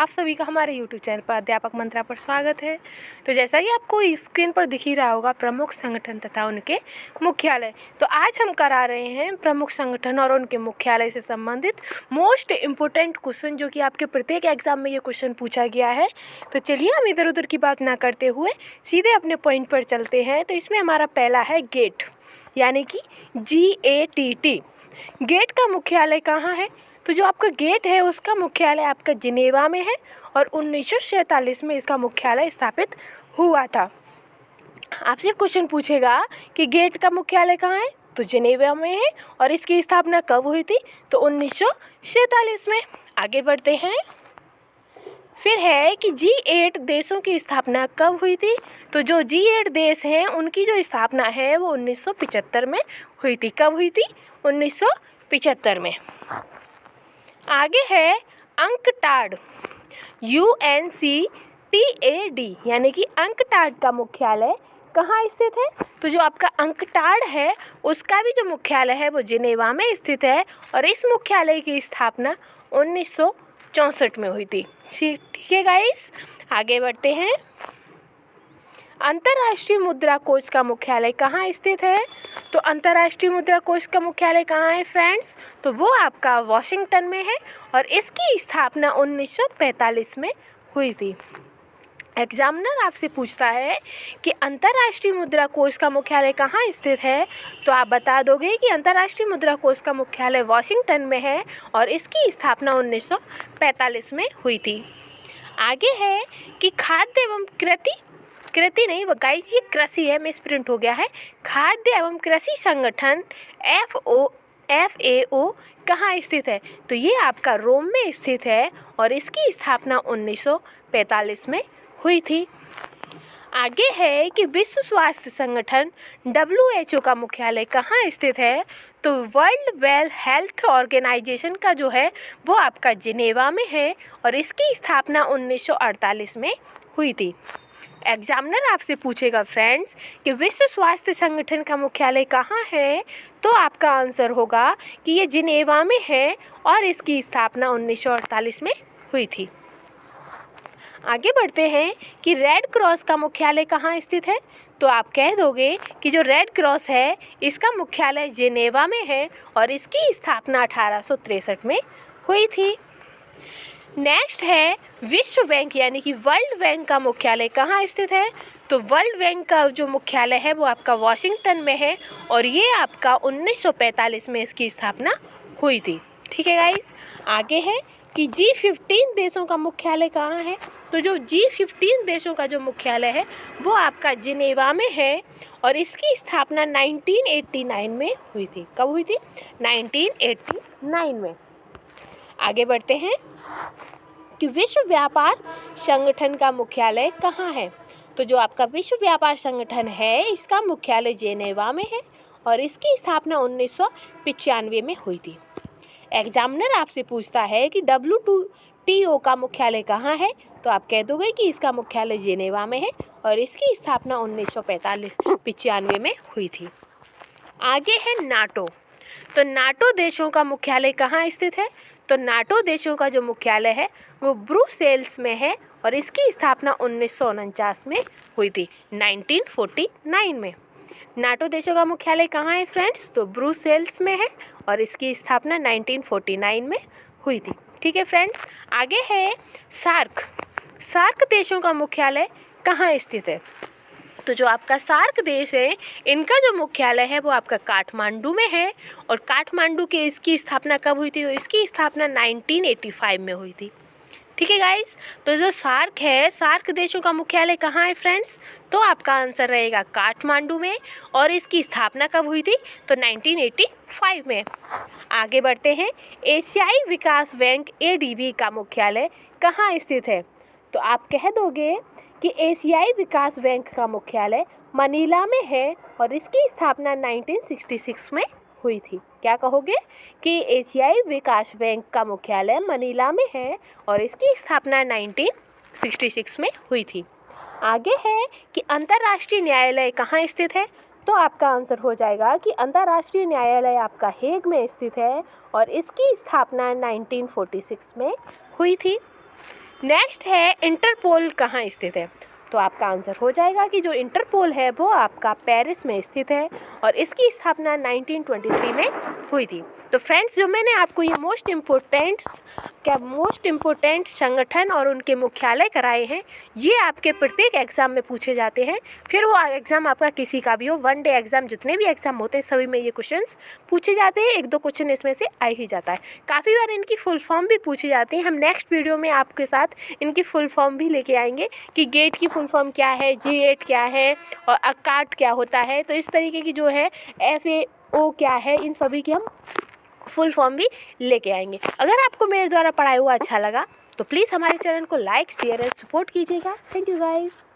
आप सभी का हमारे YouTube चैनल पर अध्यापक मंत्रा पर स्वागत है। तो जैसा कि आपको स्क्रीन पर दिख ही रहा होगा प्रमुख संगठन तथा उनके मुख्यालय। तो आज हम करा रहे हैं प्रमुख संगठन और उनके मुख्यालय से संबंधित मोस्ट इम्पोर्टेंट क्वेश्चन, जो कि आपके प्रत्येक एग्जाम में ये क्वेश्चन पूछा गया है। तो चलिए हम इधर उधर की बात ना करते हुए सीधे अपने पॉइंट पर चलते हैं। तो इसमें हमारा पहला है गेट, यानी कि GATT। गेट का मुख्यालय कहाँ है? तो जो आपका गेट है उसका मुख्यालय आपका जिनेवा में है और 1947 में इसका मुख्यालय स्थापित हुआ था। आपसे क्वेश्चन पूछेगा कि गेट का मुख्यालय कहाँ है, तो जिनेवा में है और इसकी स्थापना कब हुई थी, तो 1947 में। आगे बढ़ते हैं। फिर है कि G8 देशों की स्थापना कब हुई थी, तो जो G8 देश हैं उनकी जो स्थापना है वो 1975 में हुई थी। कब हुई थी? 1975 में। आगे है अंकटाड, UNCTAD, यानी कि अंकटाड का मुख्यालय कहाँ स्थित है? तो जो आपका अंकटाड है उसका भी जो मुख्यालय है वो जिनेवा में स्थित है और इस मुख्यालय की स्थापना 1964 में हुई थी। ठीक है गाइस, आगे बढ़ते हैं। अंतर्राष्ट्रीय मुद्रा कोष का मुख्यालय कहाँ स्थित है? तो अंतर्राष्ट्रीय मुद्रा कोष का मुख्यालय कहाँ है फ्रेंड्स? तो वो आपका वॉशिंगटन में है और इसकी स्थापना 1945 में हुई थी। एग्जामिनर आपसे पूछता है कि अंतर्राष्ट्रीय मुद्रा कोष का मुख्यालय कहाँ स्थित है, तो आप बता दोगे कि अंतर्राष्ट्रीय मुद्रा कोष का मुख्यालय वॉशिंगटन में है और इसकी स्थापना 1945 में हुई थी। आगे है कि खाद्य एवं कृषि नहीं गाइस, ये कृषि है, मिसप्रिंट हो गया है। खाद्य एवं कृषि संगठन FAO कहाँ स्थित है? तो ये आपका रोम में स्थित है और इसकी स्थापना 1945 में हुई थी। आगे है कि विश्व स्वास्थ्य संगठन WHO का मुख्यालय कहाँ स्थित है? तो वर्ल्ड वेल्थ हेल्थ ऑर्गेनाइजेशन का जो है वो आपका जिनेवा में है और इसकी स्थापना 1948 में हुई थी। एग्जामिनर आपसे पूछेगा फ्रेंड्स कि विश्व स्वास्थ्य संगठन का मुख्यालय कहाँ है, तो आपका आंसर होगा कि ये जिनेवा में है और इसकी स्थापना 1948 में हुई थी। आगे बढ़ते हैं कि रेड क्रॉस का मुख्यालय कहाँ स्थित है, तो आप कह दोगे कि जो रेड क्रॉस है इसका मुख्यालय जिनेवा में है और इसकी स्थापना 1863 में हुई थी। नेक्स्ट है विश्व बैंक, यानी कि वर्ल्ड बैंक का मुख्यालय कहाँ स्थित है? तो वर्ल्ड बैंक का जो मुख्यालय है वो आपका वॉशिंगटन में है और ये आपका 1945 में इसकी स्थापना हुई थी। ठीक है गाइस, आगे है कि G15 देशों का मुख्यालय कहाँ है? तो जो G15 देशों का जो मुख्यालय है वो आपका जिनेवा में है और इसकी स्थापना 1989 में हुई थी। कब हुई थी? 1989 में। आगे बढ़ते हैं कि विश्व व्यापार संगठन का मुख्यालय कहाँ है? तो जो आपका विश्व व्यापार संगठन है इसका मुख्यालय जिनेवा में है और इसकी स्थापना 1995 में हुई थी। एग्जामिनर आपसे पूछता है कि WTO का मुख्यालय कहाँ है, तो आप कह दोगे कि इसका मुख्यालय जिनेवा में है और इसकी स्थापना 1995 में हुई थी। आगे है नाटो। तो नाटो देशों का मुख्यालय कहाँ स्थित है? तो नाटो देशों का जो मुख्यालय है वो ब्रुसेल्स में है और इसकी स्थापना 1949 में हुई थी, 1949 में। नाटो देशों का मुख्यालय कहाँ है फ्रेंड्स? तो ब्रुसेल्स में है और इसकी स्थापना 1949 में हुई थी। ठीक है फ्रेंड्स, आगे है सार्क देशों का मुख्यालय कहाँ स्थित है? तो जो आपका सार्क देश है इनका जो मुख्यालय है वो आपका काठमांडू में है और काठमांडू के इसकी स्थापना कब हुई थी? तो इसकी स्थापना 1985 में हुई थी। ठीक है गाइस, तो जो सार्क है, सार्क देशों का मुख्यालय कहाँ है फ्रेंड्स? तो आपका आंसर रहेगा काठमांडू में और इसकी स्थापना कब हुई थी? तो 1985 में। आगे बढ़ते हैं, एशियाई विकास बैंक ADB का मुख्यालय कहाँ स्थित है? तो आप कह दोगे कि एशियाई विकास बैंक का मुख्यालय मनीला में है और इसकी स्थापना 1966 में हुई थी। क्या कहोगे? कि एशियाई विकास बैंक का मुख्यालय मनीला में है और इसकी स्थापना 1966 में हुई थी। आगे है कि अंतर्राष्ट्रीय न्यायालय कहाँ स्थित है? तो आपका आंसर हो जाएगा कि अंतर्राष्ट्रीय न्यायालय आपका हेग में स्थित है और इसकी स्थापना 1946 में हुई थी। नेक्स्ट है इंटरपोल कहाँ स्थित है। तो आपका आंसर हो जाएगा कि जो इंटरपोल है वो आपका पेरिस में स्थित है और इसकी स्थापना 1923 में हुई थी। तो फ्रेंड्स, जो मैंने आपको ये मोस्ट इम्पोर्टेंट संगठन और उनके मुख्यालय कराए हैं, ये आपके प्रत्येक एग्ज़ाम में पूछे जाते हैं। फिर वो एग्ज़ाम आपका किसी का भी हो, वन डे एग्ज़ाम, जितने भी एग्ज़ाम होते हैं सभी में ये क्वेश्चंस पूछे जाते हैं। 1-2 क्वेश्चन इसमें से आ ही जाता है। काफ़ी बार इनकी फुल फॉर्म भी पूछी जाती है। हम नेक्स्ट वीडियो में आपके साथ इनकी फुल फॉर्म भी लेके आएंगे कि गेट की फुल फॉर्म क्या है, GATE क्या है और अकाट क्या होता है। तो इस तरीके की जो है FAO क्या है, इन सभी की हम फुल फॉर्म भी लेके आएंगे। अगर आपको मेरे द्वारा पढ़ाया हुआ अच्छा लगा तो प्लीज़ हमारे चैनल को लाइक, शेयर एंड सपोर्ट कीजिएगा। Thank you guys.